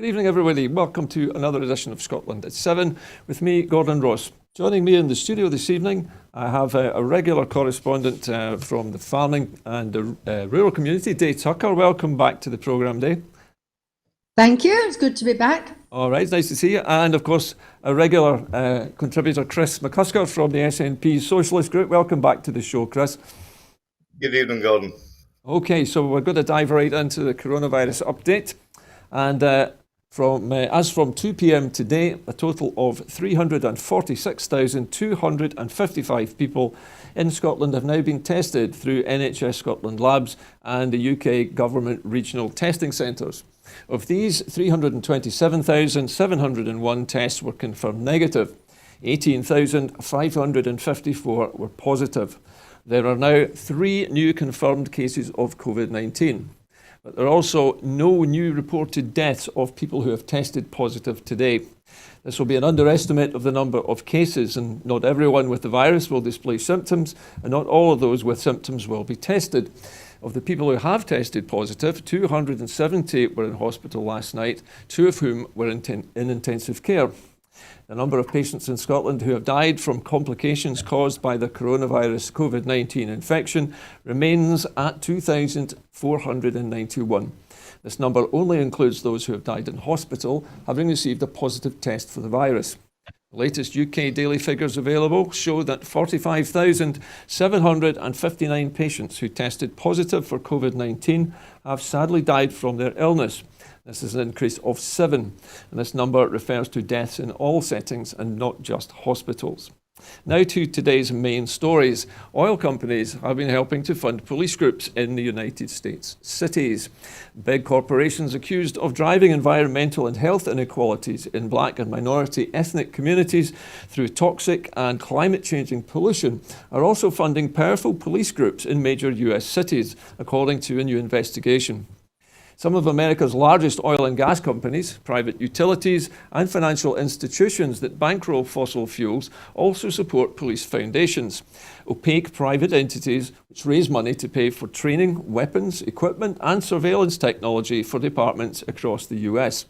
Good evening, everybody. Welcome to another edition of Scotland at 7 with me, Gordon Ross. Joining me in the studio this evening, I have a regular correspondent from the farming and the rural community, Day Tucker. Welcome back to the programme, Day. Thank you. It's good to be back. All right, nice to see you. And of course, a regular contributor, Chris McCusker from the SNP Socialist Group. Welcome back to the show, Chris. Good evening, Gordon. Okay, so we're going to dive right into the coronavirus update. And as from 2 p.m. today, a total of 346,255 people in Scotland have now been tested through NHS Scotland labs and the UK government regional testing centres. Of these, 327,701 tests were confirmed negative. 18,554 were positive. There are now 3 new confirmed cases of COVID-19. But there are also no new reported deaths of people who have tested positive today. This will be an underestimate of the number of cases, and not everyone with the virus will display symptoms, and not all of those with symptoms will be tested. Of the people who have tested positive, 270 were in hospital last night, 2 of whom were in intensive care. The number of patients in Scotland who have died from complications caused by the coronavirus COVID-19 infection remains at 2,491. This number only includes those who have died in hospital, having received a positive test for the virus. The latest UK daily figures available show that 45,759 patients who tested positive for COVID-19 have sadly died from their illness. This is an increase of 7, and this number refers to deaths in all settings and not just hospitals. Now to today's main stories. Oil companies have been helping to fund police groups in the United States cities. Big corporations accused of driving environmental and health inequalities in black and minority ethnic communities through toxic and climate-changing pollution are also funding powerful police groups in major US cities, according to a new investigation. Some of America's largest oil and gas companies, private utilities, and financial institutions that bankroll fossil fuels also support police foundations, opaque private entities which raise money to pay for training, weapons, equipment, and surveillance technology for departments across the US.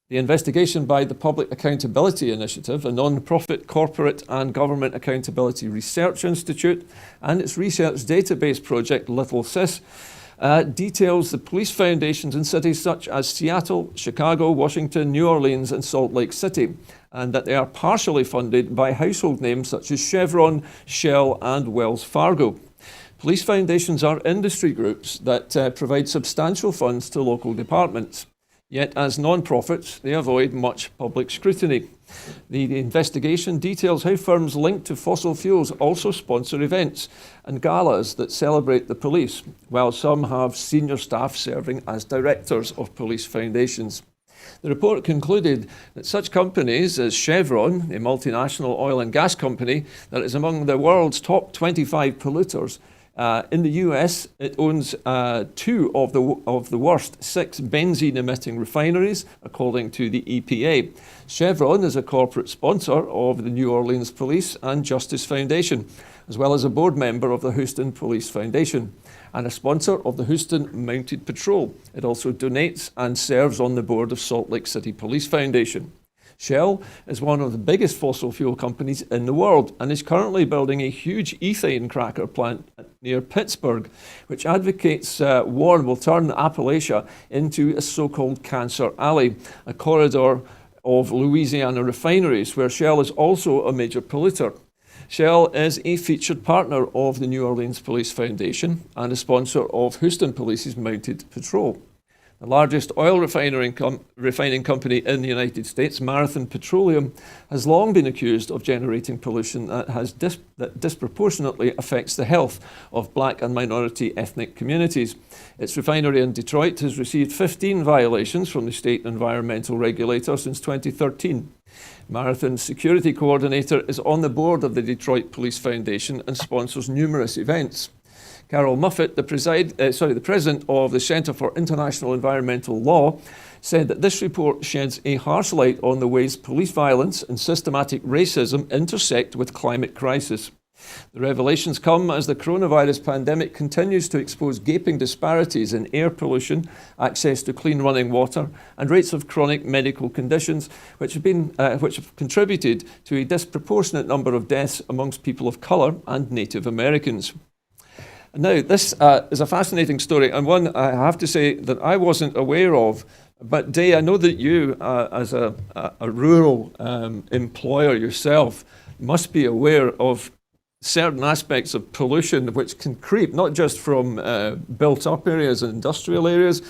The investigation by the Public Accountability Initiative, a non-profit corporate and government accountability research institute, and its research database project Little Sis, details the police foundations in cities such as Seattle, Chicago, Washington, New Orleans, and Salt Lake City, and that they are partially funded by household names such as Chevron, Shell, and Wells Fargo. Police foundations are industry groups that provide substantial funds to local departments. Yet, as non-profits, they avoid much public scrutiny. The investigation details how firms linked to fossil fuels also sponsor events and galas that celebrate the police, while some have senior staff serving as directors of police foundations. The report concluded that such companies as Chevron, a multinational oil and gas company that is among the world's top 25 polluters, in the US, it owns 2 of the worst 6 benzene-emitting refineries, according to the EPA. Chevron is a corporate sponsor of the New Orleans Police and Justice Foundation, as well as a board member of the Houston Police Foundation, and a sponsor of the Houston Mounted Patrol. It also donates and serves on the board of Salt Lake City Police Foundation. Shell is one of the biggest fossil fuel companies in the world and is currently building a huge ethane cracker plant near Pittsburgh, which advocates warn will turn Appalachia into a so-called cancer alley, a corridor of Louisiana refineries where Shell is also a major polluter. Shell is a featured partner of the New Orleans Police Foundation and a sponsor of Houston Police's Mounted Patrol. The largest oil refining company in the United States, Marathon Petroleum, has long been accused of generating pollution that disproportionately affects the health of black and minority ethnic communities. Its refinery in Detroit has received 15 violations from the state environmental regulator since 2013. Marathon's security coordinator is on the board of the Detroit Police Foundation and sponsors numerous events. Carol Muffett, the president of the Centre for International Environmental Law, said that this report sheds a harsh light on the ways police violence and systematic racism intersect with climate crisis. The revelations come as the coronavirus pandemic continues to expose gaping disparities in air pollution, access to clean running water, and rates of chronic medical conditions, which have contributed to a disproportionate number of deaths amongst people of colour and Native Americans. Now, this is a fascinating story, and one I have to say that I wasn't aware of. But Day, I know that you, as a rural employer yourself, must be aware of certain aspects of pollution which can creep not just from built-up areas and industrial areas,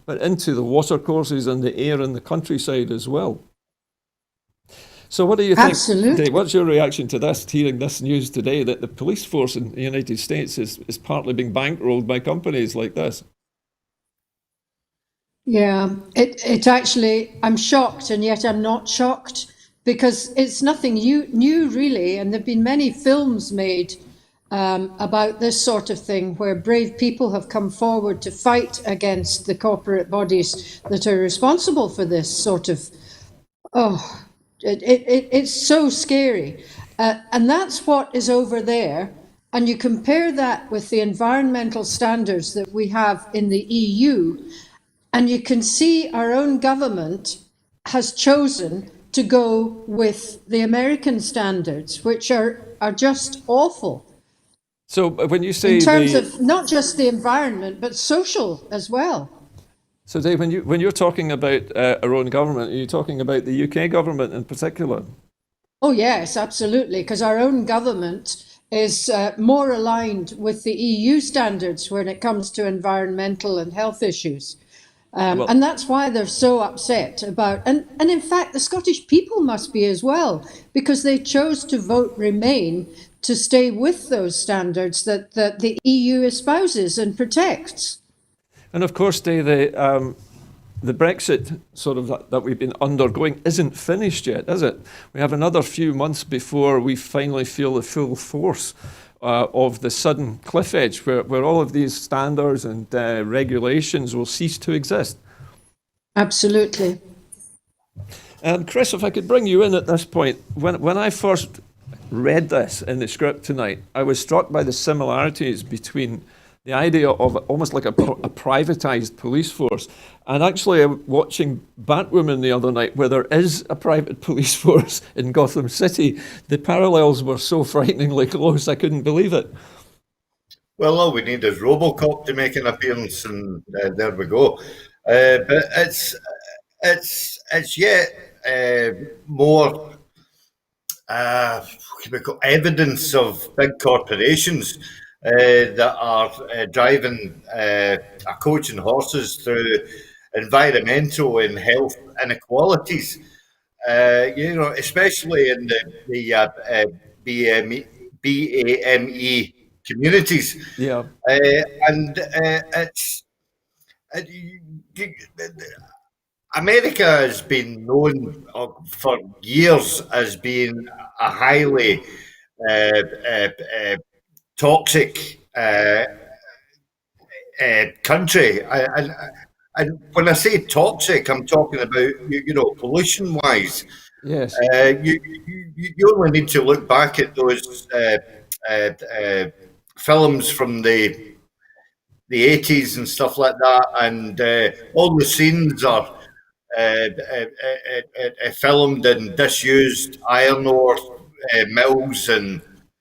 but into the watercourses and the air in the countryside as well. So what do you think, Absolutely. Dave? What's your reaction to this, hearing this news today that the police force in the United States is partly being bankrolled by companies like this? Yeah, it actually, I'm shocked, and yet I'm not shocked, because it's nothing new really, and there have been many films made about this sort of thing, where brave people have come forward to fight against the corporate bodies that are responsible for this sort of, it's so scary. And that's what is over there. And you compare that with the environmental standards that we have in the EU, and you can see our own government has chosen to go with the American standards, which are just awful. So when you say in terms of not just the environment, but social as well. So Dave, when you're talking about our own government, are you talking about the UK government in particular? Oh yes, absolutely, because our own government is more aligned with the EU standards when it comes to environmental and health issues. And that's why they're so upset about, and in fact, the Scottish people must be as well, because they chose to vote Remain to stay with those standards that the EU espouses and protects. And of course, Dave, the Brexit sort of that we've been undergoing isn't finished yet, is it? We have another few months before we finally feel the full force of the sudden cliff edge, where all of these standards and regulations will cease to exist. Absolutely. Chris, if I could bring you in at this point, when I first read this in the script tonight, I was struck by the similarities between the idea of almost like a privatized police force. And actually, watching Batwoman the other night, where there is a private police force in Gotham City, the parallels were so frighteningly close, I couldn't believe it. Well, all we need is RoboCop to make an appearance, and there we go. But it's yet more evidence of big corporations that are driving a coach and horses through environmental and health inequalities. Especially in the BAME communities. Yeah. And America has been known for years as being a highly toxic country. And when I say toxic, I'm talking about, pollution-wise. Yes. You only need to look back at those films from the 80s and stuff like that, and all the scenes are filmed in disused iron ore mills and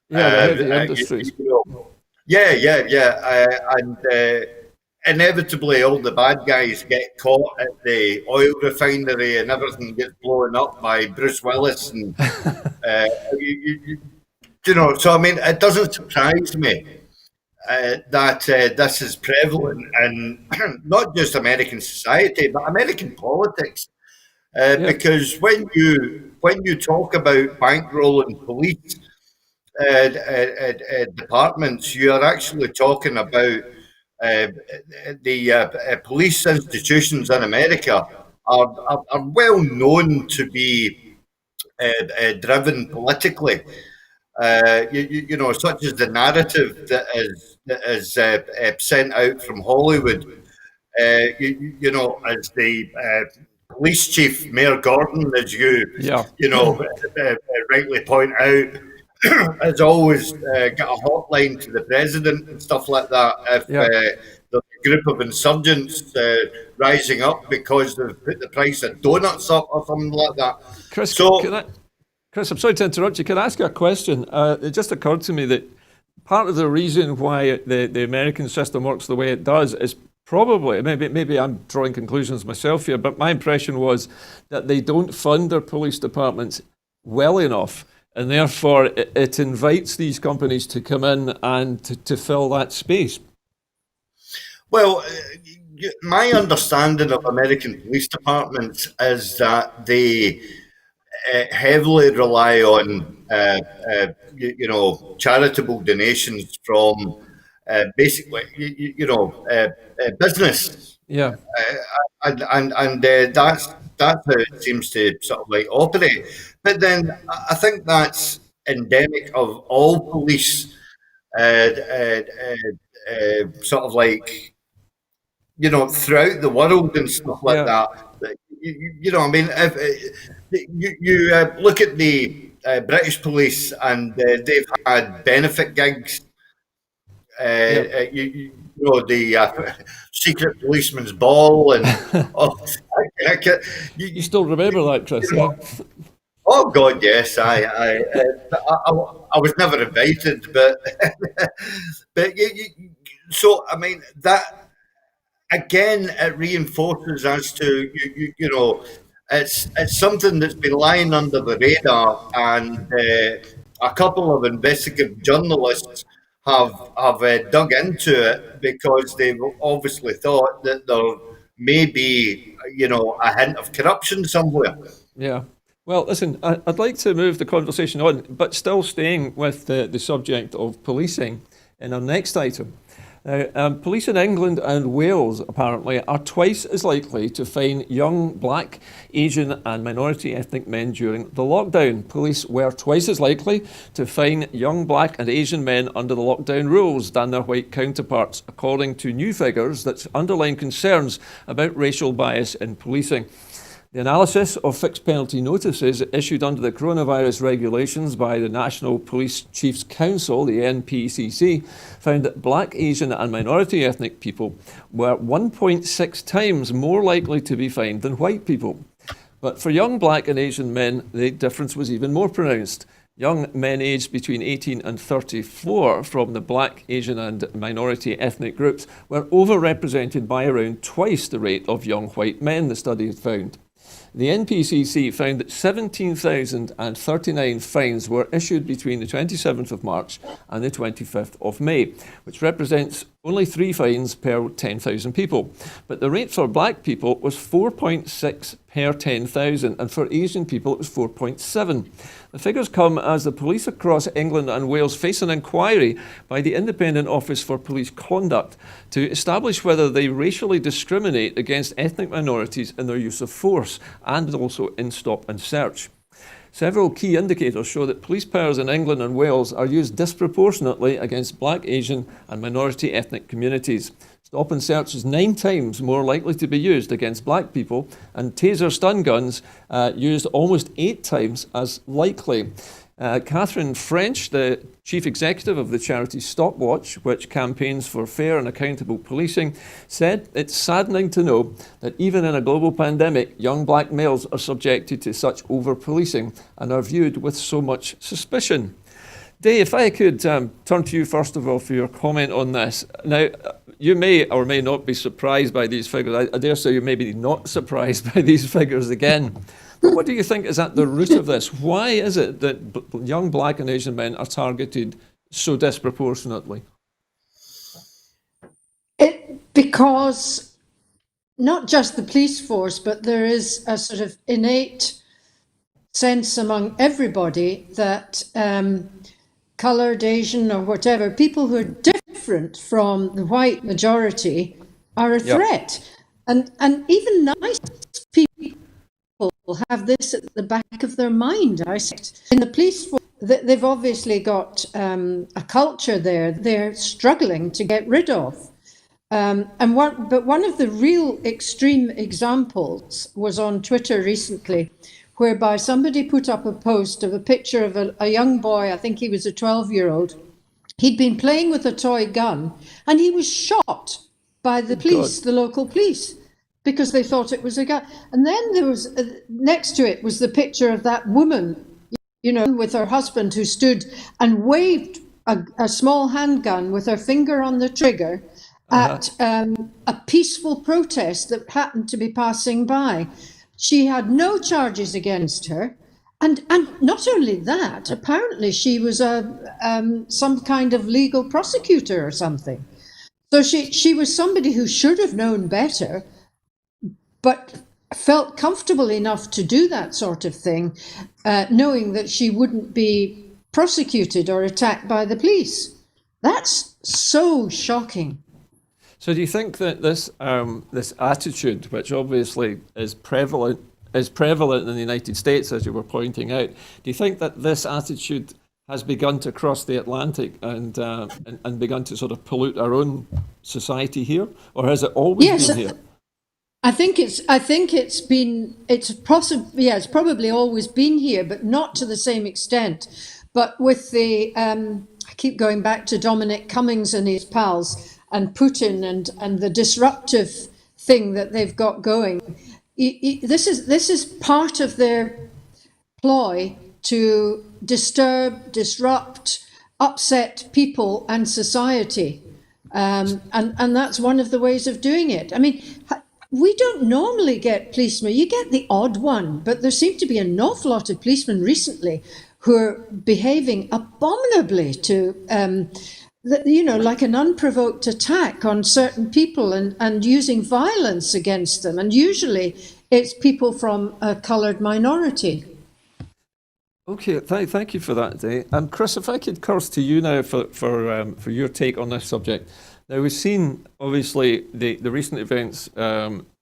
the heavy industries. And inevitably all the bad guys get caught at the oil refinery and everything gets blown up by Bruce Willis, and so I mean, it doesn't surprise me that this is prevalent in not just American society but American politics, because when you talk about bankrolling police departments, you are actually talking about the police institutions in America are well known to be driven politically. Such as the narrative that is sent out from Hollywood. As the police chief, Mayor Gordon, as you rightly point out, has always got a hotline to the president and stuff like that. If there's a group of insurgents rising up because they've put the price of donuts up or something like that. Chris, So, Chris, I'm sorry to interrupt you. Can I ask you a question? It just occurred to me that part of the reason why the American system works the way it does is probably, maybe I'm drawing conclusions myself here, but my impression was that they don't fund their police departments well enough, and therefore it invites these companies to come in and to fill that space. well, my understanding of American police departments is that they heavily rely on, charitable donations from basically, business. Yeah, And that's how it seems to sort of like operate. But then I think that's endemic of all police, sort of like throughout the world and stuff like that. I mean, if you look at the British police and they've had benefit gigs. The secret policeman's ball and you still remember that, Chris? Oh God, yes. I was never invited, but so I mean that again it reinforces as to it's something that's been lying under the radar, and a couple of investigative journalists have dug into it because they've obviously thought that there may be a hint of corruption somewhere. Yeah. Well, listen, I'd like to move the conversation on, but still staying with the subject of policing in our next item. Now, police in England and Wales, apparently, are twice as likely to fine young black, Asian and minority ethnic men during the lockdown. Police were twice as likely to fine young black and Asian men under the lockdown rules than their white counterparts, according to new figures that underline concerns about racial bias in policing. The analysis of fixed penalty notices issued under the coronavirus regulations by the National Police Chiefs Council, the NPCC, found that black, Asian and minority ethnic people were 1.6 times more likely to be fined than white people. But for young black and Asian men, the difference was even more pronounced. Young men aged between 18 and 34 from the black, Asian and minority ethnic groups were overrepresented by around twice the rate of young white men, the study found. The NPCC found that 17,039 fines were issued between the 27th of March and the 25th of May, which represents only 3 fines per 10,000 people. But the rate for black people was 4.6 per 10,000, and for Asian people it was 4.7. The figures come as the police across England and Wales face an inquiry by the Independent Office for Police Conduct to establish whether they racially discriminate against ethnic minorities in their use of force and also in stop and search. Several key indicators show that police powers in England and Wales are used disproportionately against black, Asian and minority ethnic communities. Stop and search is 9 times more likely to be used against black people, and taser stun guns used almost 8 times as likely. Catherine French, the chief executive of the charity Stopwatch, which campaigns for fair and accountable policing, said it's saddening to know that even in a global pandemic, young black males are subjected to such over-policing and are viewed with so much suspicion. Dave, if I could turn to you first of all for your comment on this. Now, you may or may not be surprised by these figures. I dare say you may be not surprised by these figures again. But what do you think is at the root of this? Why is it that young black and Asian men are targeted so disproportionately? Because not just the police force, but there is a sort of innate sense among everybody that coloured, Asian or whatever, people who are different from the white majority are a threat. And even nice people have this at the back of their mind, I think. In the police force, they've obviously got a culture there they're struggling to get rid of. But one of the real extreme examples was on Twitter recently, whereby somebody put up a post of a picture of a young boy, I think he was a 12-year-old. He'd been playing with a toy gun and he was shot by the police, the local police, because they thought it was a gun. And then there was, next to it was the picture of that woman, with her husband, who stood and waved a small handgun with her finger on the trigger at a peaceful protest that happened to be passing by. She had no charges against her. And not only that, apparently she was some kind of legal prosecutor or something. So she was somebody who should have known better, but felt comfortable enough to do that sort of thing, knowing that she wouldn't be prosecuted or attacked by the police. That's so shocking. So do you think that this attitude, which obviously is prevalent in the United States, as you were pointing out, do you think that this attitude has begun to cross the Atlantic and begun to sort of pollute our own society here, or has it always been here? I think it's probably always been here, but not to the same extent. But with I keep going back to Dominic Cummings and his pals and Putin and the disruptive thing that they've got going. This is part of their ploy to disturb, disrupt, upset people and society, and that's one of the ways of doing it. I mean, we don't normally get policemen. You get the odd one, but there seem to be an awful lot of policemen recently who are behaving abominably to, like an unprovoked attack on certain people and using violence against them. And usually it's people from a coloured minority. Okay, thank you for that, Day. Chris, if I could curse to you now for your take on this subject. Now, we've seen, obviously, the recent events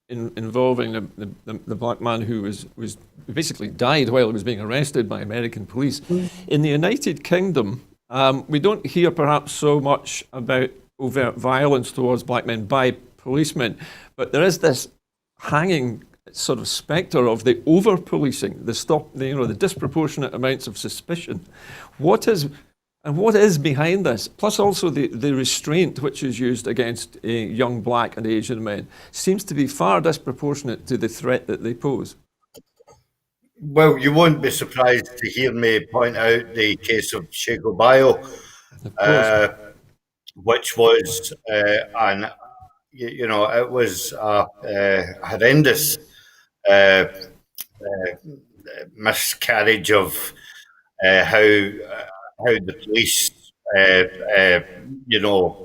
involving the black man who was basically died while he was being arrested by American police. In the United Kingdom, we don't hear perhaps so much about overt violence towards black men by policemen, but there is this hanging sort of spectre of the over-policing, the disproportionate amounts of suspicion. What is behind this? Plus also the restraint which is used against young black and Asian men seems to be far disproportionate to the threat that they pose. Well, you won't be surprised to hear me point out the case of Shego Bayo, which was it was a horrendous miscarriage of how the police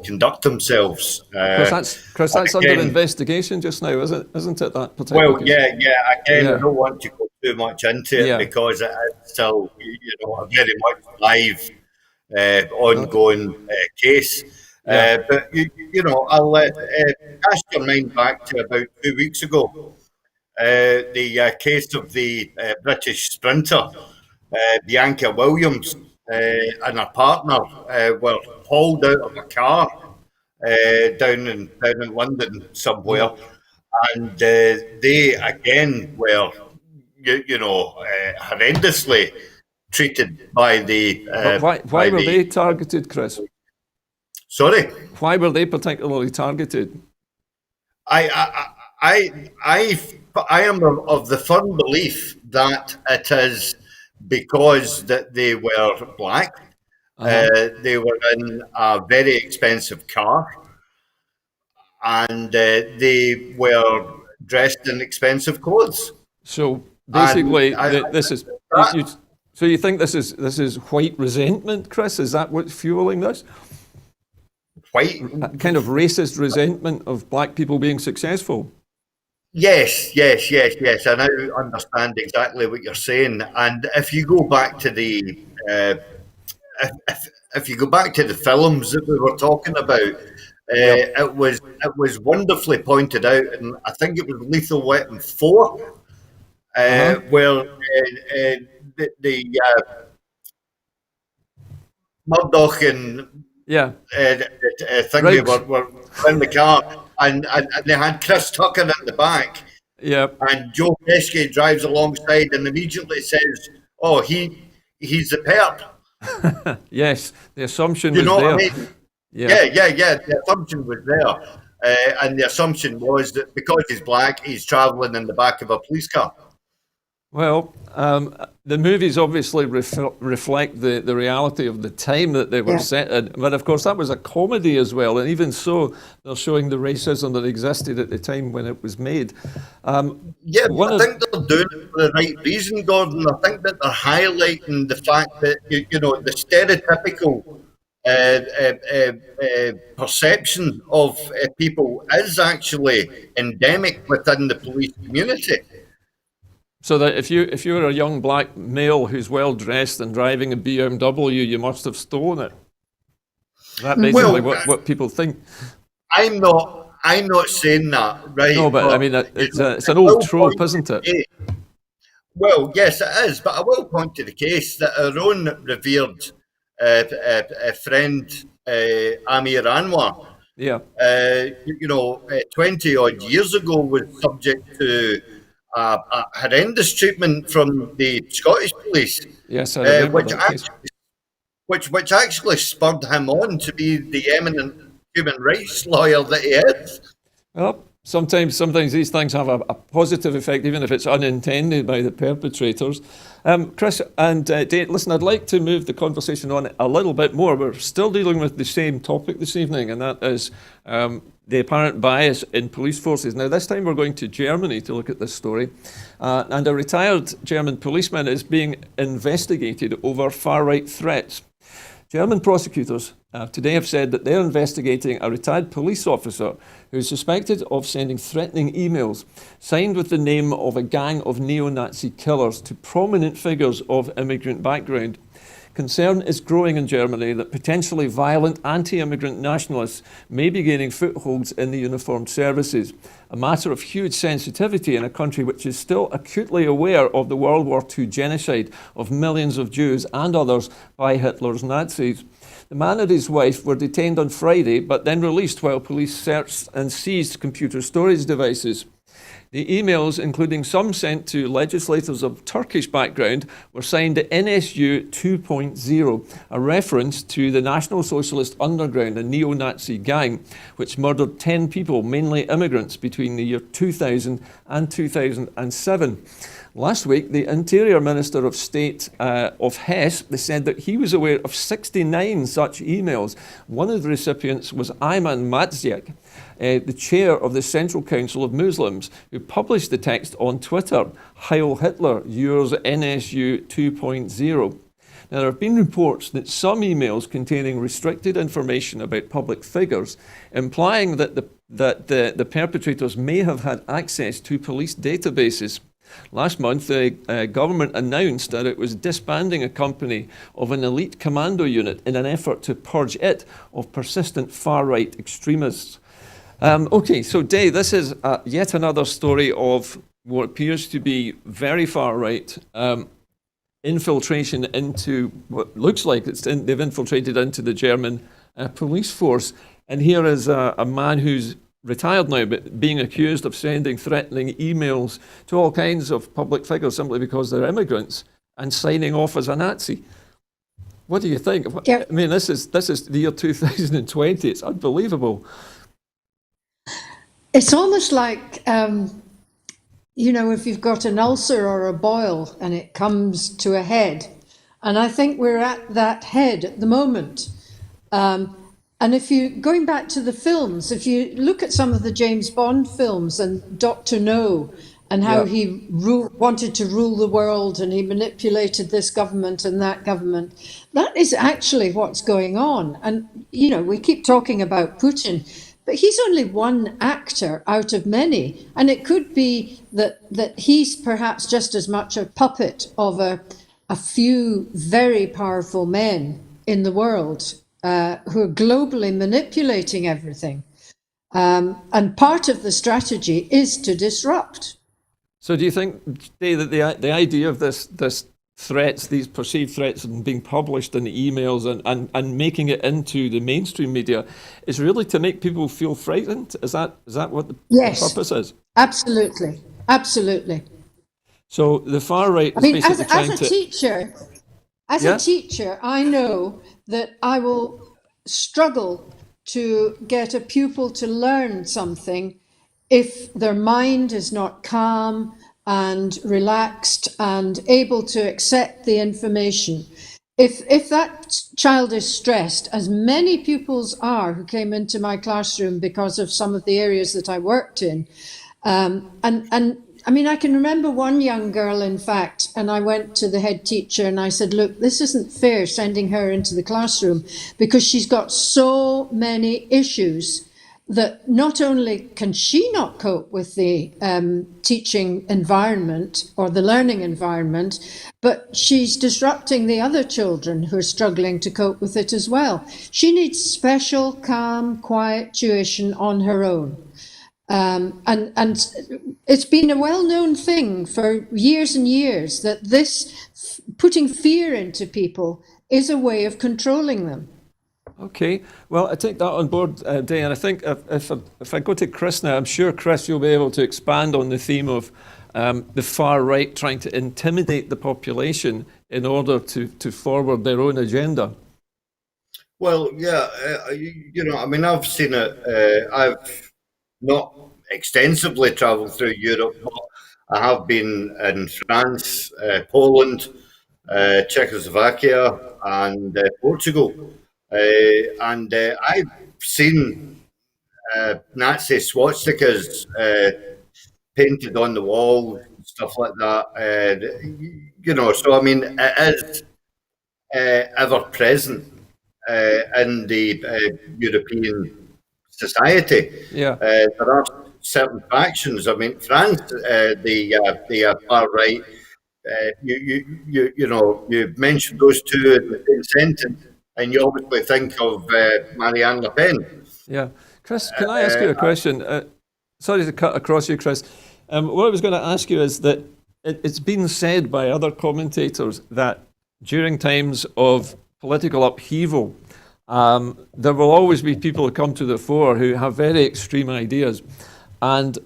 conduct themselves. Chris, that's under investigation just now, isn't it? That particular case? Again, I don't want to go too much into it because it is still, a very much live, ongoing case. But I'll cast your mind back to about 2 weeks ago. The case of the British sprinter, Bianca Williams, and her partner were hauled out of a car down in London somewhere, and they again were, horrendously treated by the. Why were they targeted, Chris? Sorry. Why were they particularly targeted? I am of the firm belief that it is because that they were black. They were in a very expensive car, and they were dressed in expensive clothes. So basically, So you think this is white resentment, Chris? Is that what's fueling this? White kind of racist resentment of black people being successful. Yes. I now understand exactly what you're saying. And if you go back to the films that we were talking about, it was wonderfully pointed out, and I think it was Lethal Weapon 4, where the Murdoch and thingy were in the car, and they had Chris Tucker in the back, Yep. And Joe Pesci drives alongside and immediately says, "Oh, he's the perp." Yes, the assumption You was know what I there. mean? Yeah. Yeah. The assumption was there, and the assumption was that because he's black, he's travelling in the back of a police car. Well, the movies obviously reflect the reality of the time that they were Yeah. set in. But of course, that was a comedy as well. And even so, they're showing the racism that existed at the time when it was made. Yeah, One but I of think they're doing it for the right reason, Gordon. I think that they're highlighting the fact that you know the stereotypical perception of people is actually endemic within the police community. So that if you were a young black male who's well dressed and driving a BMW, you must have stolen it. Is that basically Well, what people think? I'm not saying that, right? No, but I mean, it's an old trope, isn't it? Well, yes, it is, but I will point to the case that our own revered friend Amir Anwar, Yeah. 20 odd years ago, was subject to a horrendous treatment from the Scottish police, Yes, I remember that case. which actually spurred him on to be the eminent human rights lawyer that he is. Well, sometimes these things have a positive effect, even if it's unintended by the perpetrators. Chris and Dave, listen, I'd like to move the conversation on a little bit more. We're still dealing with the same topic this evening, and that is the apparent bias in police forces. Now, this time we're going to Germany to look at this story. And a retired German policeman is being investigated over far-right threats. German prosecutors today have said that they're investigating a retired police officer who's suspected of sending threatening emails signed with the name of a gang of neo-Nazi killers to prominent figures of immigrant background. Concern is growing in Germany that potentially violent anti-immigrant nationalists may be gaining footholds in the uniformed services, a matter of huge sensitivity in a country which is still acutely aware of the World War II genocide of millions of Jews and others by Hitler's Nazis. The man and his wife were detained on Friday, but then released while police searched and seized computer storage devices. The emails, including some sent to legislators of Turkish background, were signed NSU 2.0, a reference to the National Socialist Underground, a neo-Nazi gang, which murdered 10 people, mainly immigrants, between the year 2000 and 2007. Last week, the Interior Minister of State of Hesse said that he was aware of 69 such emails. One of the recipients was Ayman Madziak, the chair of the Central Council of Muslims, who published the text on Twitter, Heil Hitler, yours NSU 2.0. Now, there have been reports that some emails containing restricted information about public figures, implying that the perpetrators may have had access to police databases. Last month, the government announced that it was disbanding a company of an elite commando unit in an effort to purge it of persistent far-right extremists. Okay, so Dave, this is yet another story of what appears to be very far-right infiltration into what looks like they've infiltrated into the German police force. And here is a man who's retired now, but being accused of sending threatening emails to all kinds of public figures simply because they're immigrants and signing off as a Nazi. What do you think? Yeah. I mean, this is the year 2020. It's unbelievable. It's almost like, if you've got an ulcer or a boil and it comes to a head. And I think we're at that head at the moment. And going back to the films, if you look at some of the James Bond films and Dr. No, and how he wanted to rule the world and he manipulated this government and that government, that is actually what's going on. And, we keep talking about Putin, but he's only one actor out of many. And it could be that he's perhaps just as much a puppet of a few very powerful men in the world who are globally manipulating everything. And part of the strategy is to disrupt. So do you think, Dave, that the idea of this threats, these perceived threats, and being published in emails and making it into the mainstream media is really to make people feel frightened? Is that what the purpose is? Absolutely. Absolutely. So the far right I is mean, basically as trying a to... teacher, Yeah? I know that I will struggle to get a pupil to learn something if their mind is not calm and relaxed and able to accept the information. If that child is stressed, as many pupils are who came into my classroom because of some of the areas that I worked in, and I mean, I can remember one young girl, in fact, and I went to the head teacher and I said, look, this isn't fair sending her into the classroom because she's got so many issues that not only can she not cope with the teaching environment or the learning environment, but she's disrupting the other children who are struggling to cope with it as well. She needs special, calm, quiet tuition on her own. And it's been a well-known thing for years and years that this putting fear into people is a way of controlling them. Okay, well, I take that on board, Day, and I think if I go to Chris now, I'm sure, Chris, you'll be able to expand on the theme of the far right trying to intimidate the population in order to forward their own agenda. Well, yeah, I mean, I've seen it. I've not extensively travelled through Europe, but I have been in France, Poland, Czechoslovakia, and Portugal. And I've seen Nazi swastikas painted on the walls, stuff like that. So I mean, it is ever present in the European society. Yeah. There are certain factions. I mean, France, the far right. You mentioned those two in the same sentence, and you obviously think of Marianne Le Pen. Yeah. Chris, can I ask you a question? Sorry to cut across you, Chris. What I was going to ask you is that it's been said by other commentators that during times of political upheaval, there will always be people who come to the fore who have very extreme ideas. And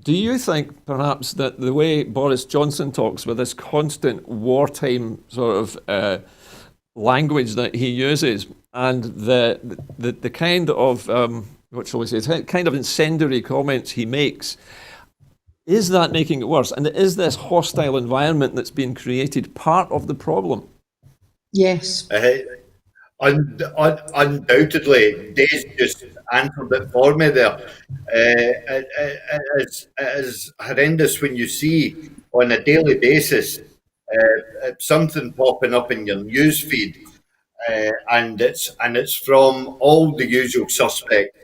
do you think perhaps that the way Boris Johnson talks with this constant wartime sort of language that he uses and the kind of, what shall we say, kind of incendiary comments he makes, is that making it worse? And is this hostile environment that's being created part of the problem? Yes. Undoubtedly, Dave's just answered it for me there. It is horrendous when you see on a daily basis something popping up in your news feed, and it's from all the usual suspects.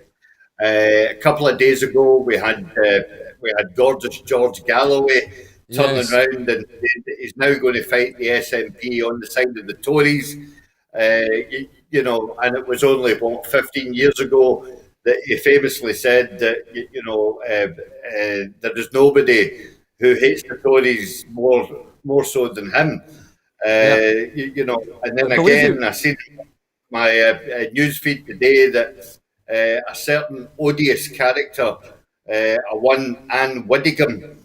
A couple of days ago, we had gorgeous George Galloway turning Yes. around, and he's now going to fight the SNP on the side of the Tories. And it was only 15 years ago that he famously said that there is nobody who hates the Tories more so than him. And then again, I seen my news feed today that a certain odious character, a one Anne Widdicombe,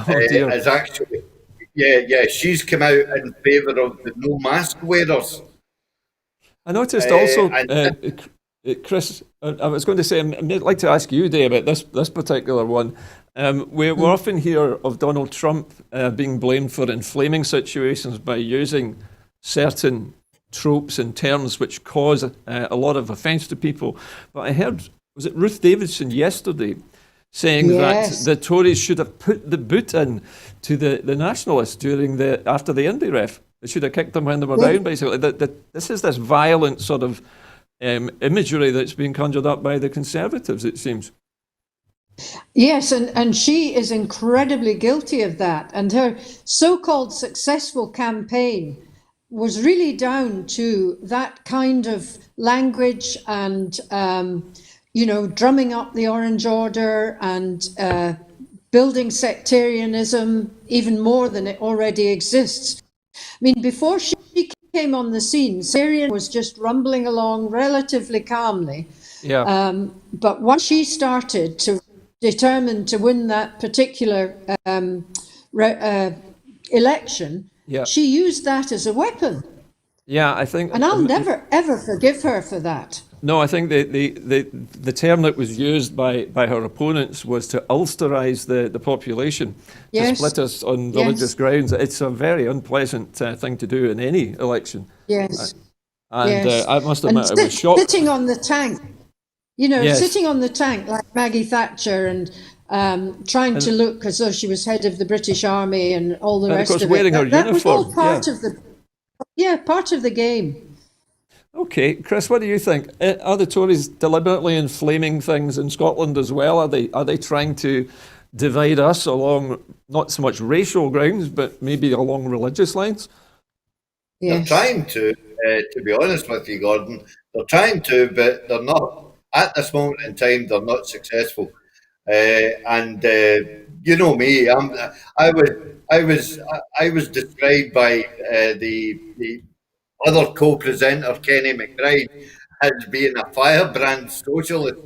is actually, she's come out in favour of the no mask wearers. I noticed also, Chris, I was going to say, I'd like to ask you, Dave, about this particular one. We often hear of Donald Trump being blamed for inflaming situations by using certain tropes and terms which cause a lot of offence to people. But I heard, was it Ruth Davidson yesterday, saying that the Tories should have put the boot in to the Nationalists after the Indy ref. They should have kicked them when they were down, basically. This is this violent sort of imagery that's being conjured up by the Conservatives, it seems. Yes, and she is incredibly guilty of that. And her so-called successful campaign was really down to that kind of language and, drumming up the Orange Order and building sectarianism even more than it already exists. I mean, before she came on the scene, Syrian was just rumbling along relatively calmly. Yeah. But once she started to determined to win that particular election, Yeah. she used that as a weapon. Yeah, I think, and I'll never ever forgive her for that. No, I think the term that was used by her opponents was to Ulsterize the population, to split us on religious grounds. It's a very unpleasant thing to do in any election. Yes. I must admit, I was shocked. Sitting on the tank, sitting on the tank like Maggie Thatcher and trying to look as though she was head of the British Army and all the rest of it. Wearing her that uniform. was all part of the game. Okay, Chris, what do you think? Are the Tories deliberately inflaming things in Scotland as well? Are they trying to divide us along not so much racial grounds, but maybe along religious lines? Yes. They're trying to be honest with you, Gordon. They're trying to, but they're not. At this moment in time, they're not successful. You know me. I was described by the other co-presenter, Kenny McBride, as being a firebrand socialist.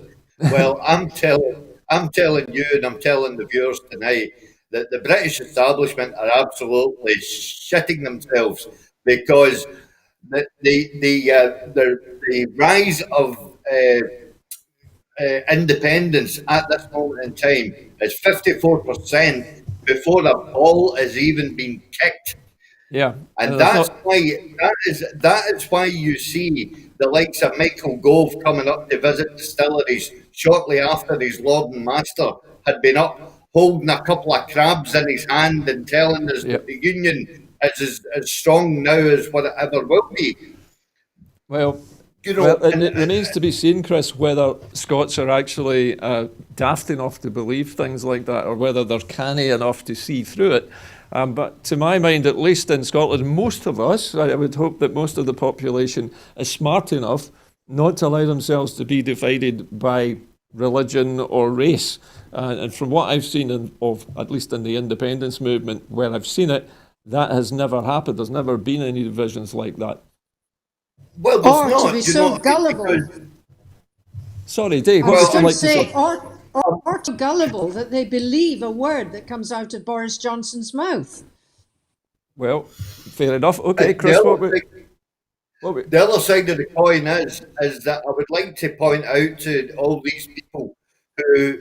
Well, I'm telling you, and I'm telling the viewers tonight, that the British establishment are absolutely shitting themselves, because the rise of independence at this moment in time is 54% before the ball has even been kicked. Yeah, and that is why you see the likes of Michael Gove coming up to visit distilleries shortly after his Lord and Master had been up holding a couple of crabs in his hand and telling us that the union is as strong now as what it ever will be. Well, it remains to be seen, Chris, whether Scots are actually daft enough to believe things like that, or whether they're canny enough to see through it. But to my mind, at least in Scotland, most of us, I would hope that most of the population is smart enough not to allow themselves to be divided by religion or race. And from what I've seen at least in the independence movement, where I've seen it, that has never happened. There's never been any divisions like that. Well, or not, to be so gullible. Sorry, Dave, what would you like to say? Or too gullible that they believe a word that comes out of Boris Johnson's mouth. Well, fair enough. Okay, Chris, the other side of the coin is that I would like to point out to all these people who,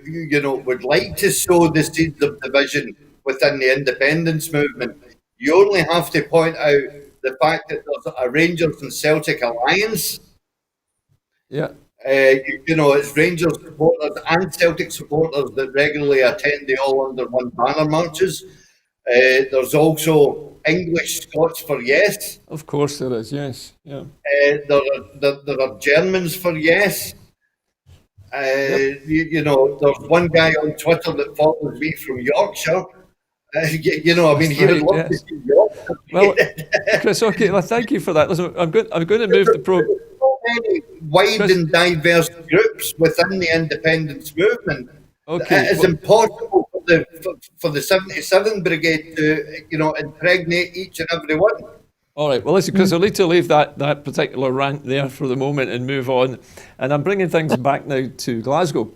would like to sow the seeds of division within the independence movement. You only have to point out the fact that there's a Rangers and Celtic alliance. Yeah. It's Rangers supporters and Celtic supporters that regularly attend the All Under One banner marches. There's also English Scots for Yes. Of course there is, yes. Yeah. There are Germans for Yes. There's one guy on Twitter that follows me from Yorkshire. He would love to see Yorkshire. Well, Chris, okay, well, thank you for that. Listen, I'm going to move the program. Many wide and diverse groups within the independence movement. Okay, it is impossible for the 77 Brigade to impregnate each and every one. All right, well, listen, Chris, I'll need to leave that particular rant there for the moment and move on. And I'm bringing things back now to Glasgow.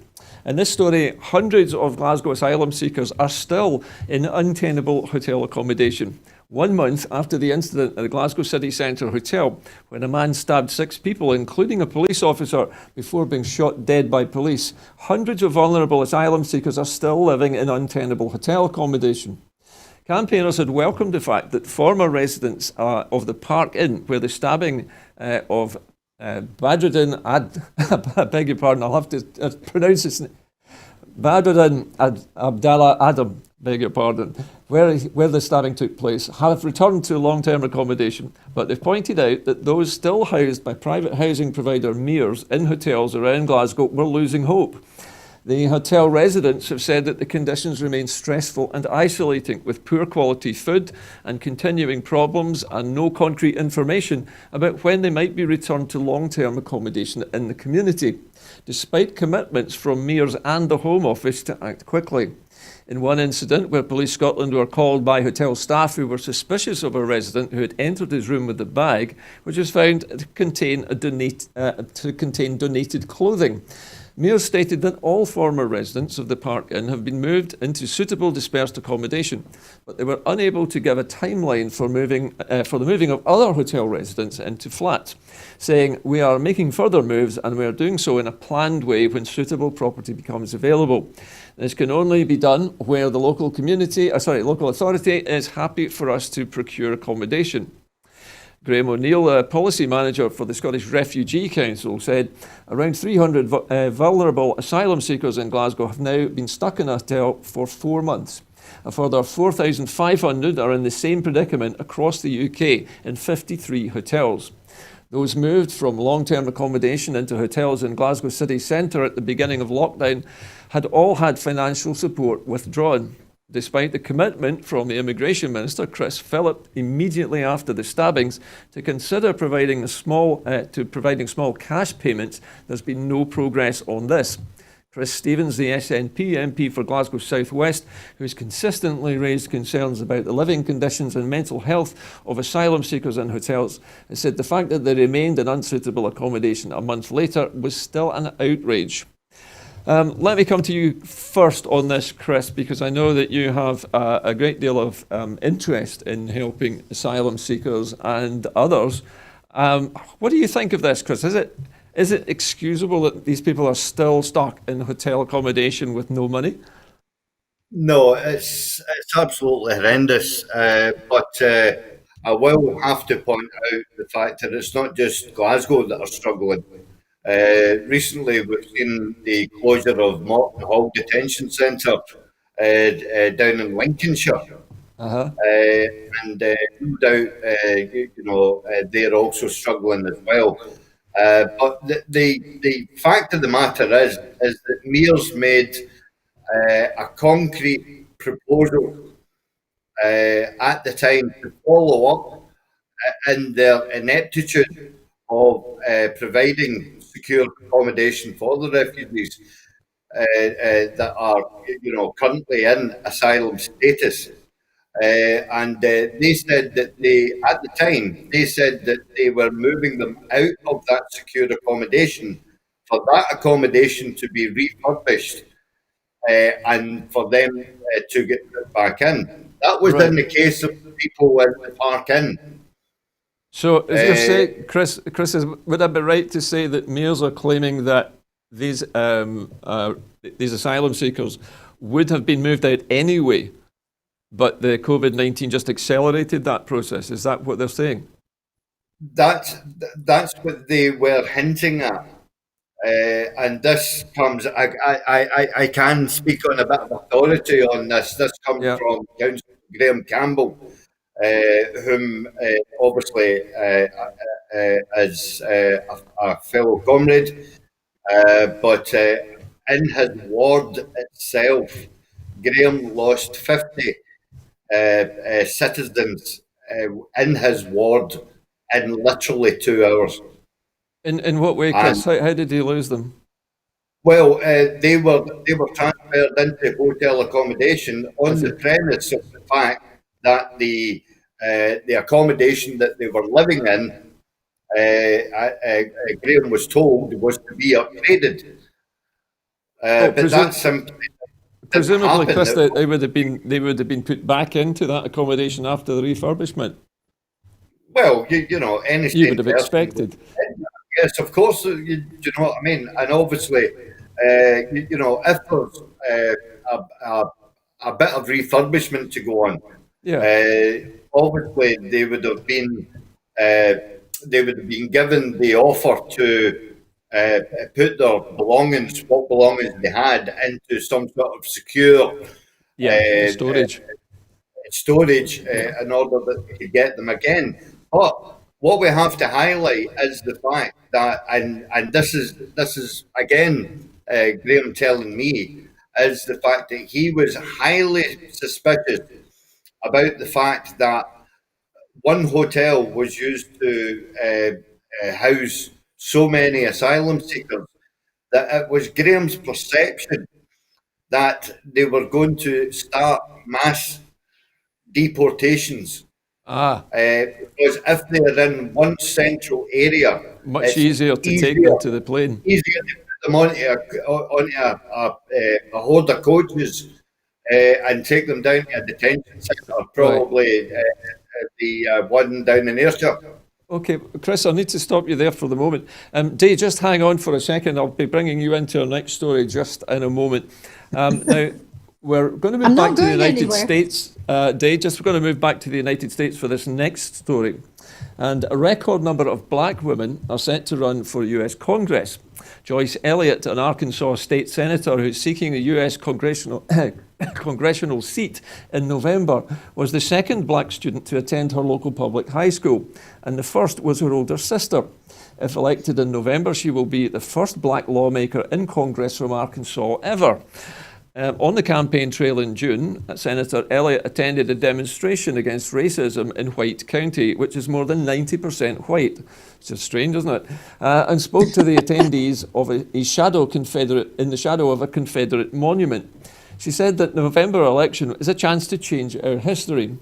In this story, hundreds of Glasgow asylum seekers are still in untenable hotel accommodation. 1 month after the incident at the Glasgow City Centre Hotel, when a man stabbed 6 people, including a police officer, before being shot dead by police, hundreds of vulnerable asylum seekers are still living in untenable hotel accommodation. Campaigners had welcomed the fact that former residents of the Park Inn, where the stabbing of Badruddin I beg your pardon, I'll have to pronounce his name. Badruddin Abdallah Adam, beg your pardon, where the stabbing took place, have returned to long-term accommodation, but they've pointed out that those still housed by private housing provider Mears in hotels around Glasgow were losing hope. The hotel residents have said that the conditions remain stressful and isolating, with poor quality food and continuing problems and no concrete information about when they might be returned to long-term accommodation in the community, despite commitments from Mears and the Home Office to act quickly. In one incident where Police Scotland were called by hotel staff who were suspicious of a resident who had entered his room with a bag, which was found to contain donated clothing. Mears stated that all former residents of the Park Inn have been moved into suitable dispersed accommodation, but they were unable to give a timeline for the moving of other hotel residents into flats, saying, "We are making further moves and we are doing so in a planned way when suitable property becomes available. This can only be done where the local authority is happy for us to procure accommodation." Graham O'Neill, policy manager for the Scottish Refugee Council, said around 300 vulnerable asylum seekers in Glasgow have now been stuck in a hotel for 4 months. A further 4,500 are in the same predicament across the UK in 53 hotels. Those moved from long-term accommodation into hotels in Glasgow city centre at the beginning of lockdown had all had financial support withdrawn, despite the commitment from the Immigration Minister, Chris Philip, immediately after the stabbings, to consider providing small cash payments. There's been no progress on this. Chris Stevens, the SNP MP for Glasgow South West, who has consistently raised concerns about the living conditions and mental health of asylum seekers in hotels, has said the fact that they remained in unsuitable accommodation a month later was still an outrage. Let me come to you first on this, Chris, because I know that you have a great deal of interest in helping asylum seekers and others. What do you think of this, Chris? Is it excusable that these people are still stuck in hotel accommodation with no money? No, it's absolutely horrendous. But I will have to point out the fact that it's not just Glasgow that are struggling. Recently, we've seen the closure of Morton Hall Detention Centre down in Lincolnshire. Uh-huh. And no doubt, they're also struggling as well. But the fact of the matter is that Mears made a concrete proposal at the time to follow up in their ineptitude of providing secure accommodation for the refugees that are, currently in asylum status. And they said that at the time, they said that they were moving them out of that secure accommodation for that accommodation to be refurbished and for them to get back in. That was in the case of the people in the Park Inn. So, as you say, Chris, would I be right to say that Mears are claiming that these asylum seekers would have been moved out anyway, but the COVID-19 just accelerated that process? Is that what they're saying? That's what they were hinting at. And this comes, I can speak on a bit of authority on this. This comes from Councillor Graham Campbell, whom obviously is a fellow comrade, but in his ward itself, Graham lost 50 citizens in his ward in literally 2 hours. In what way, Chris? How did he lose them? Well, they were transferred into hotel accommodation on the premise of the fact that the accommodation that they were living in, Graham was told, was to be upgraded. But that simply presumably, happen. Chris, they would have been put back into that accommodation after the refurbishment. Well, any you would have expected. Yes, of course. You know what I mean. And obviously, if there's a bit of refurbishment to go on, obviously they would have been given the offer to put their belongings, what belongings they had, into some sort of secure storage in order that they could get them again. But what we have to highlight is the fact that, and this is again Graham telling me, is the fact that he was highly suspicious about the fact that one hotel was used to house so many asylum seekers that it was Graham's perception that they were going to start mass deportations. Because if they're in one central area, much easier to take them to the plane. Easier to put them onto a horde of coaches and take them down to a detention centre, probably the one down in Ayrshire. Okay, Chris, I need to stop you there for the moment. Dave, just hang on for a second. I'll be bringing you into our next story just in a moment. Now, we're going to move back to the United States. Dave, we're going to move back to the United States for this next story. And a record number of black women are set to run for US Congress. Joyce Elliott, an Arkansas state senator who's seeking a US congressional seat in November, was the second black student to attend her local public high school, and the first was her older sister. If elected in November, she will be the first black lawmaker in Congress from Arkansas ever. On the campaign trail in June, Senator Elliott attended a demonstration against racism in White County, which is more than 90% white. It's just strange, isn't it? And spoke to the attendees of in the shadow of a Confederate monument. She said that the November election is a chance to change our history.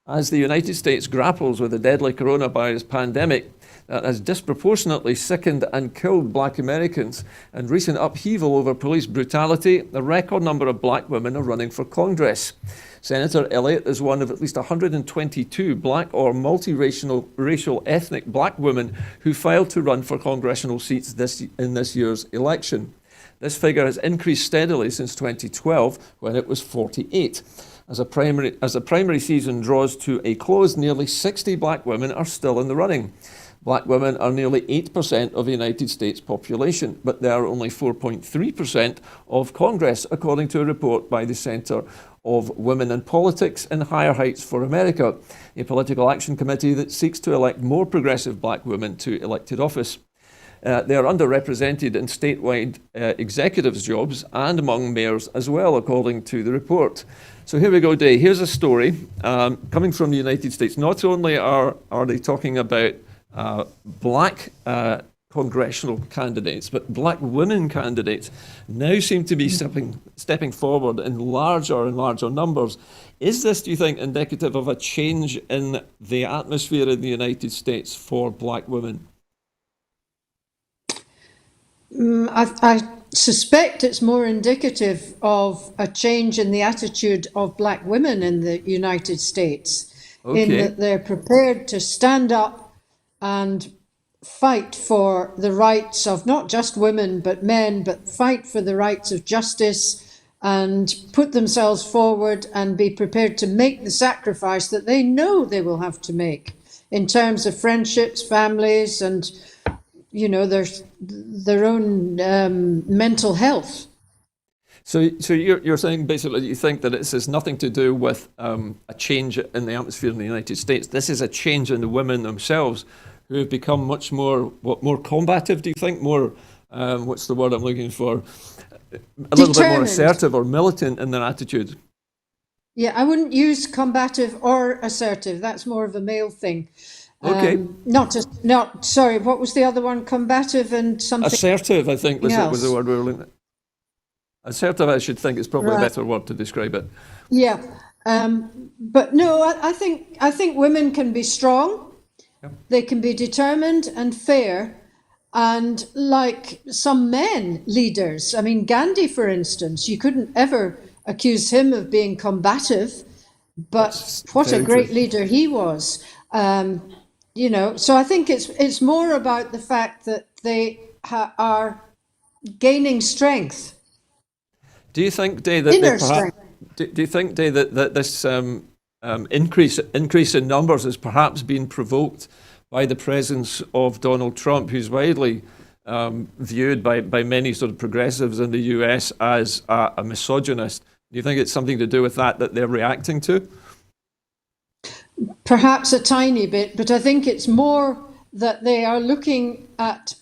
As the United States grapples with the deadly coronavirus pandemic that has disproportionately sickened and killed black Americans, and recent upheaval over police brutality, a record number of black women are running for Congress. Senator Elliott is one of at least 122 black or multiracial ethnic black women who filed to run for congressional seats in this year's election. This figure has increased steadily since 2012, when it was 48. As the primary season draws to a close, nearly 60 black women are still in the running. Black women are nearly 8% of the United States population, but they are only 4.3% of Congress, according to a report by the Center of Women in Politics and Higher Heights for America, a political action committee that seeks to elect more progressive black women to elected office. They are underrepresented in statewide executives' jobs and among mayors as well, according to the report. So here we go, Dave. Here's a story coming from the United States. Not only are they talking about black congressional candidates, but black women candidates now seem to be stepping forward in larger and larger numbers. Is this, do you think, indicative of a change in the atmosphere in the United States for black women? I suspect it's more indicative of a change in the attitude of black women in the United States, in that they're prepared to stand up and fight for the rights of not just women but men, but fight for the rights of justice and put themselves forward and be prepared to make the sacrifice that they know they will have to make in terms of friendships, families, and their own mental health. So you're saying basically you think that this has nothing to do with a change in the atmosphere in the United States. This is a change in the women themselves, who have become much more combative. Do you think more? What's the word I'm looking for? A little bit more assertive or militant in their attitude. Yeah, I wouldn't use combative or assertive. That's more of a male thing. Okay. Sorry, what was the other one? Combative and something? Assertive, I think, was the word we were looking at. Assertive, I should think, is probably a better word to describe it. Yeah. But no, I think women can be strong. Yep. They can be determined and fair. And like some men leaders, I mean, Gandhi, for instance, you couldn't ever accuse him of being combative, but what a great leader he was. So I think it's more about the fact that they are gaining strength. Do you think, Dave, that that this increase in numbers has perhaps been provoked by the presence of Donald Trump, who's widely viewed by many sort of progressives in the US as a misogynist? Do you think it's something to do with that they're reacting to? Perhaps a tiny bit, but I think it's more that they are looking at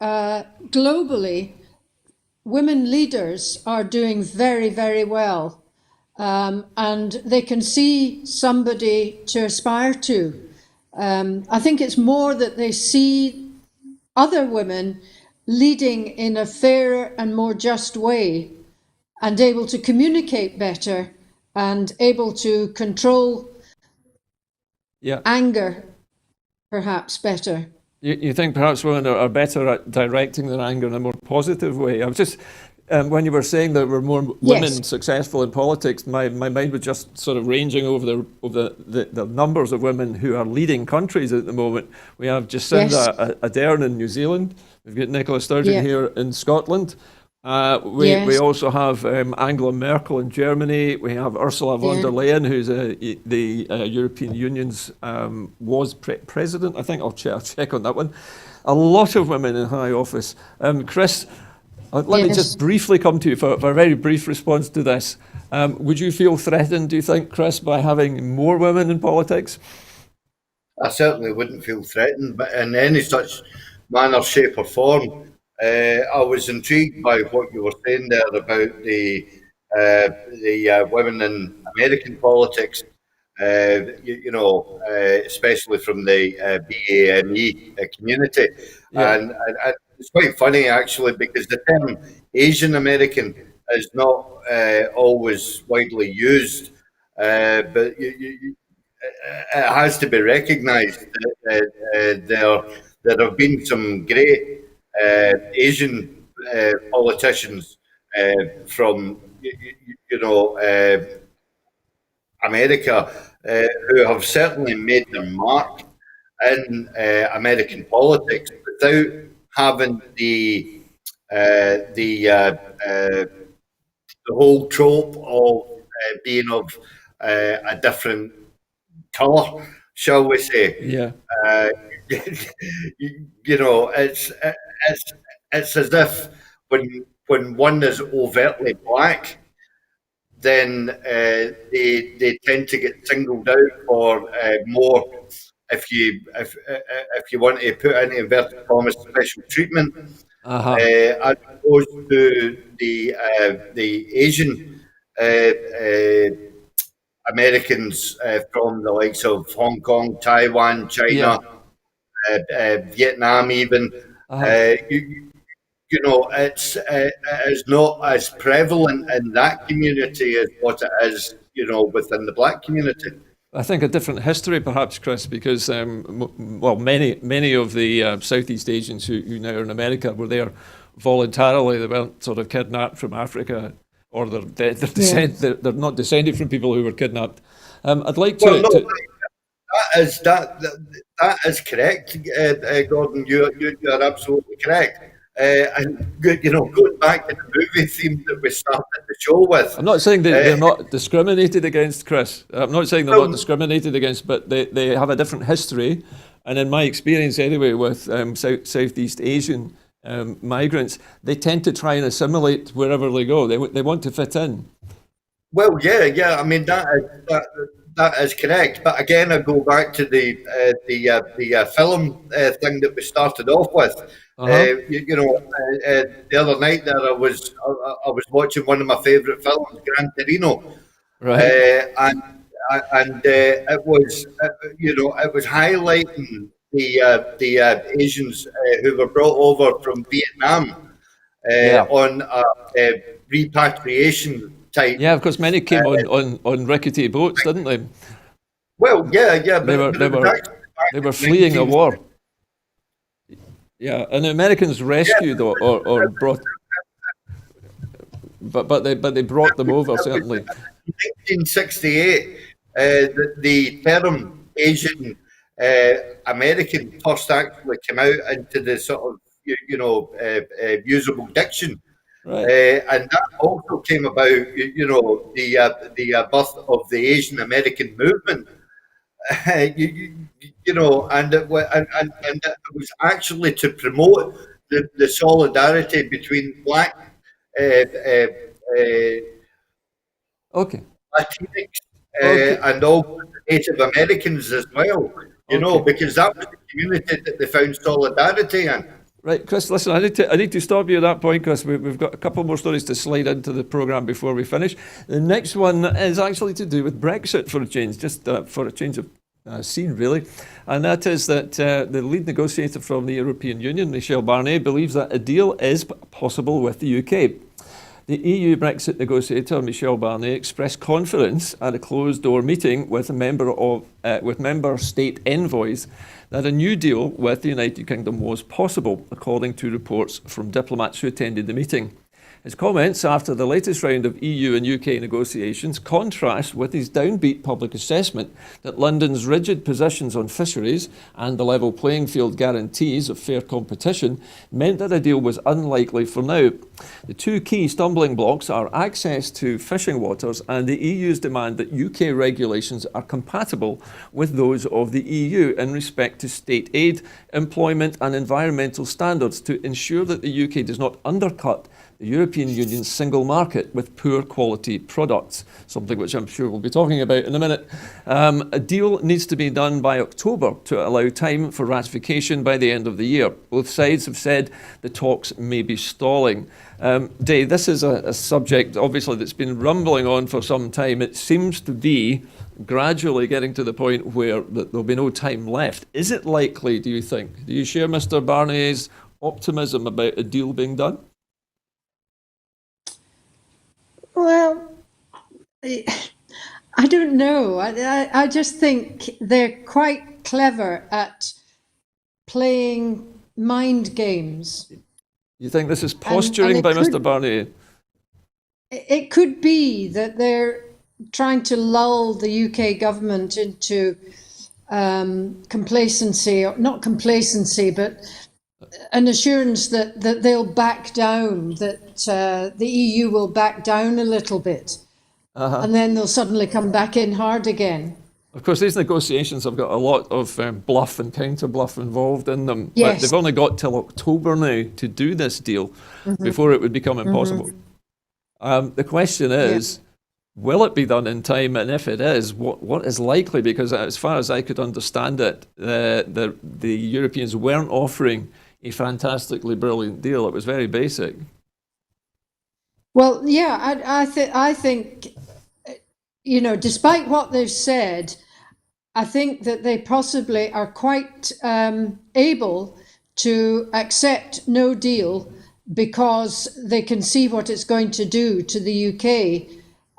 globally, women leaders are doing very, very well. And they can see somebody to aspire to. I think it's more that they see other women leading in a fairer and more just way and able to communicate better and able to control anger perhaps better. You think perhaps women are better at directing their anger in a more positive way? I was just, when you were saying that there were more women Yes. successful in politics, my mind was just sort of ranging over the numbers of women who are leading countries at the moment. We have Yes. Jacinda Ardern in New Zealand. We've got Nicola Sturgeon Yeah. here in Scotland. We Yes. also have Angela Merkel in Germany. We have Ursula von Yeah. der Leyen, who's the European Union's was president. I think I'll check on that one. A lot of women in high office. Chris, let me just Yes. briefly come to you for a very brief response to this. Would you feel threatened, do you think, Chris, by having more women in politics? I certainly wouldn't feel threatened, but in any such manner, shape, or form. I was intrigued by what you were saying there about the women in American politics. Especially from the BAME community, Yeah, and it's quite funny actually because the term Asian American is not always widely used, but it has to be recognised that there have been some great Asian politicians from America who have certainly made their mark in American politics without having the whole trope of being of a different colour, shall we say? yeah, Uh, it's as if when one is overtly black, then they tend to get singled out for more. If you want to put into inverted commas special treatment, uh-huh. as opposed to the Asian Americans from the likes of Hong Kong, Taiwan, Yeah, China, Vietnam, even. uh-huh. Uh, you, it's not as prevalent in that community as what it is, within the black community. I think a different history, perhaps, Chris, because many of the Southeast Asians who now are in America were there voluntarily. They weren't sort of kidnapped from Africa, or Yeah. they're not descended from people who were kidnapped. I'd like Well, no, to that is correct, Gordon. You are absolutely correct. Going back to the movie theme that we started the show with. I'm not saying that they're Uh, not discriminated against, Chris. I'm not saying they're not well, discriminated against, but they have a different history. And in my experience, anyway, with Southeast Asian migrants, they tend to try and assimilate wherever they go. They want to fit in. Well, yeah. I mean that is correct. But again, I go back to the film thing that we started off with. Uh huh. The other night there, I was watching one of my favourite films, Gran Torino, Right. it was highlighting the Asians who were brought over from Vietnam Yeah. on a repatriation type. Yeah. Of course, many came on rickety boats, didn't they? Well, yeah, They were but they it was were actually back they were in fleeing a 19. war. Yeah, and the Americans Yeah, rescued or brought, but they brought them over it was certainly. 1968. The term Asian uh, American first actually came out into the sort of usable diction. Right. And that also came about, the birth of the Asian American movement. And and it was actually to promote the solidarity between black uh, uh, uh, Okay. Latinx Okay. and all Native Americans as well. Okay. Because that was the community that they found solidarity in. Right, Chris. Listen, I need to stop you at that point, Chris. We've got a couple more stories to slide into the programme before we finish. The next one is actually to do with Brexit for a change, just for a change of scene, really. And that is that the lead negotiator from the European Union, Michel Barnier, believes that a deal is possible with the UK. The EU Brexit Negotiator, Michel Barnier, expressed confidence at a closed-door meeting with member state envoys that a new deal with the United Kingdom was possible, according to reports from diplomats who attended the meeting. His comments after the latest round of EU and UK negotiations contrast with his downbeat public assessment that London's rigid positions on fisheries and the level playing field guarantees of fair competition meant that a deal was unlikely for now. The two key stumbling blocks are access to fishing waters and the EU's demand that UK regulations are compatible with those of the EU in respect to state aid, employment and environmental standards to ensure that the UK does not undercut the European Union's single market with poor quality products, something which I'm sure we'll be talking about in a minute. A deal needs to be done by October to allow time for ratification by the end of the year. Both sides have said the talks may be stalling. Dave, this is a subject obviously that's been rumbling on for some time. It seems to be gradually getting to the point where there'll be no time left. Is it likely, do you think? Do you share Mr. Barnier's optimism about a deal being done? Well, I don't know. I just think they're quite clever at playing mind games. You think this is posturing by Mr. Barnier? It could be that they're trying to lull the UK government into complacency, or not complacency, but an assurance that they'll back down, that the EU will back down a little bit, and then they'll suddenly come back in hard again. Of course, these negotiations have got a lot of bluff and counter-bluff involved in them. Yes. But they've only got till October now to do this deal before it would become impossible. The question is, will it be done in time? And if it is, what is likely? Because as far as I could understand it, the Europeans weren't offering a fantastically brilliant deal. It was very basic. Well, yeah, I think, you know, despite what they've said, I think that they possibly are quite able to accept no deal because they can see what it's going to do to the UK,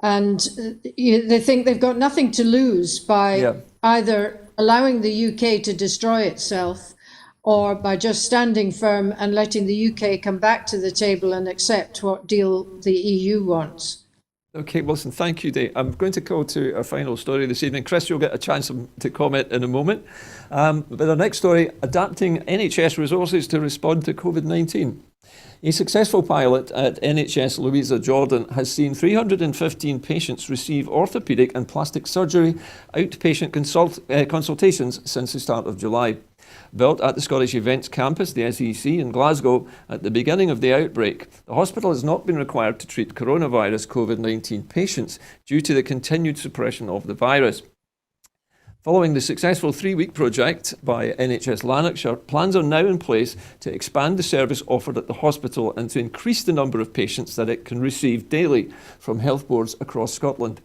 and they think they've got nothing to lose by either allowing the UK to destroy itself or by just standing firm and letting the UK come back to the table and accept what deal the EU wants. Okay, Wilson, thank you, Dave. I'm going to go to our final story this evening. Chris, you'll get a chance to comment in a moment. But our next story, adapting NHS resources to respond to COVID-19. A successful pilot at NHS Louisa Jordan has seen 315 patients receive orthopaedic and plastic surgery outpatient consultations since the start of July. Built at the Scottish Events Campus, the SEC, in Glasgow at the beginning of the outbreak, the hospital has not been required to treat coronavirus COVID-19 patients due to the continued suppression of the virus. Following the successful 3-week project by NHS Lanarkshire, plans are now in place to expand the service offered at the hospital and to increase the number of patients that it can receive daily from health boards across Scotland.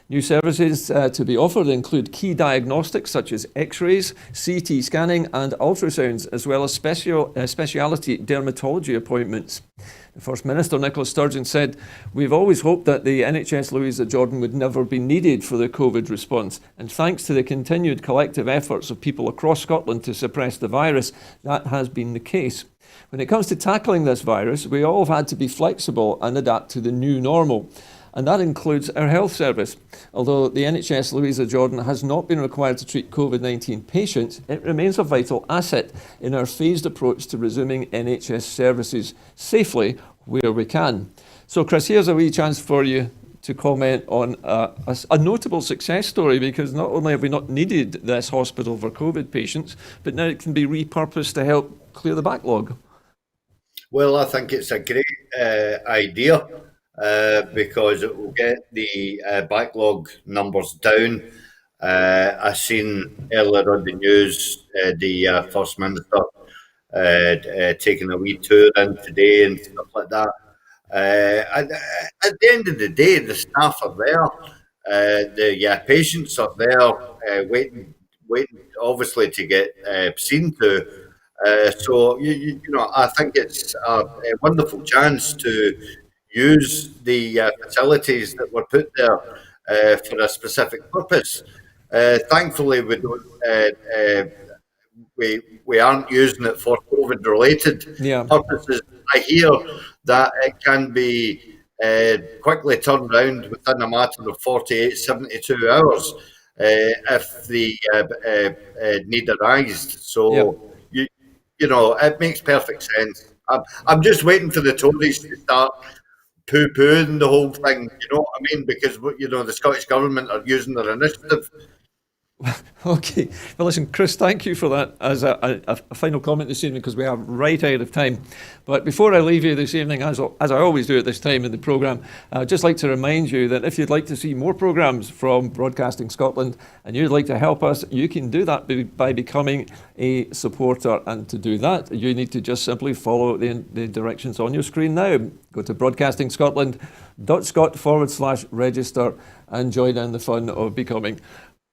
New services to be offered include key diagnostics such as X-rays, CT scanning and ultrasounds, as well as speciality dermatology appointments. The First Minister, Nicola Sturgeon, said, "We've always hoped that the NHS Louisa Jordan would never be needed for the COVID response, and thanks to the continued collective efforts of people across Scotland to suppress the virus, that has been the case. When it comes to tackling this virus, we all have had to be flexible and adapt to the new normal. And that includes our health service. Although the NHS Louisa Jordan has not been required to treat COVID-19 patients, it remains a vital asset in our phased approach to resuming NHS services safely where we can." So, Chris, here's a wee chance for you to comment on a notable success story, because not only have we not needed this hospital for COVID patients, but now it can be repurposed to help clear the backlog. Well, I think it's a great idea. Because it will get the backlog numbers down. I seen earlier on the news the First Minister taking a wee tour in today and stuff like that. At the end of the day, the staff are there, the patients are there, waiting, obviously, to get seen to. So you know, I think it's a wonderful chance to use the facilities that were put there for a specific purpose. Thankfully, we don't. We aren't using it for COVID-related Yeah. purposes. I hear that it can be quickly turned around within a matter of 48, 72 hours if the need arises. Yeah. So, you know, it makes perfect sense. I'm just waiting for the Tories to start poo-pooing the whole thing, you know what I mean? Because, you know, the Scottish Government are using their initiative. Okay. Well, listen, Chris, thank you for that as a final comment this evening, because we are right out of time. But before I leave you this evening, as I always do at this time in the programme, I'd just like to remind you that if you'd like to see more programmes from Broadcasting Scotland and you'd like to help us, you can do that by becoming a supporter. And to do that, you need to just simply follow the directions on your screen now. Go to broadcastingscotland.scot/register and join in the fun of becoming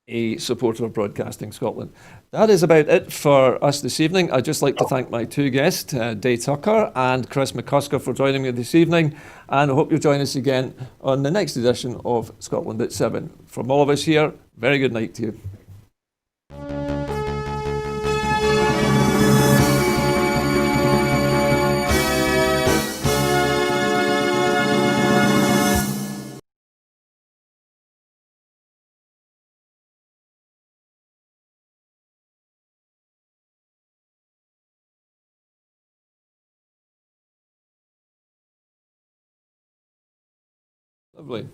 a supporter of Broadcasting Scotland. That is about it for us this evening. I'd just like to thank my two guests, Day Tucker and Chris McCusker, for joining me this evening, and I hope you'll join us again on the next edition of Scotland at 7. From all of us here, very good night to you. Lovely.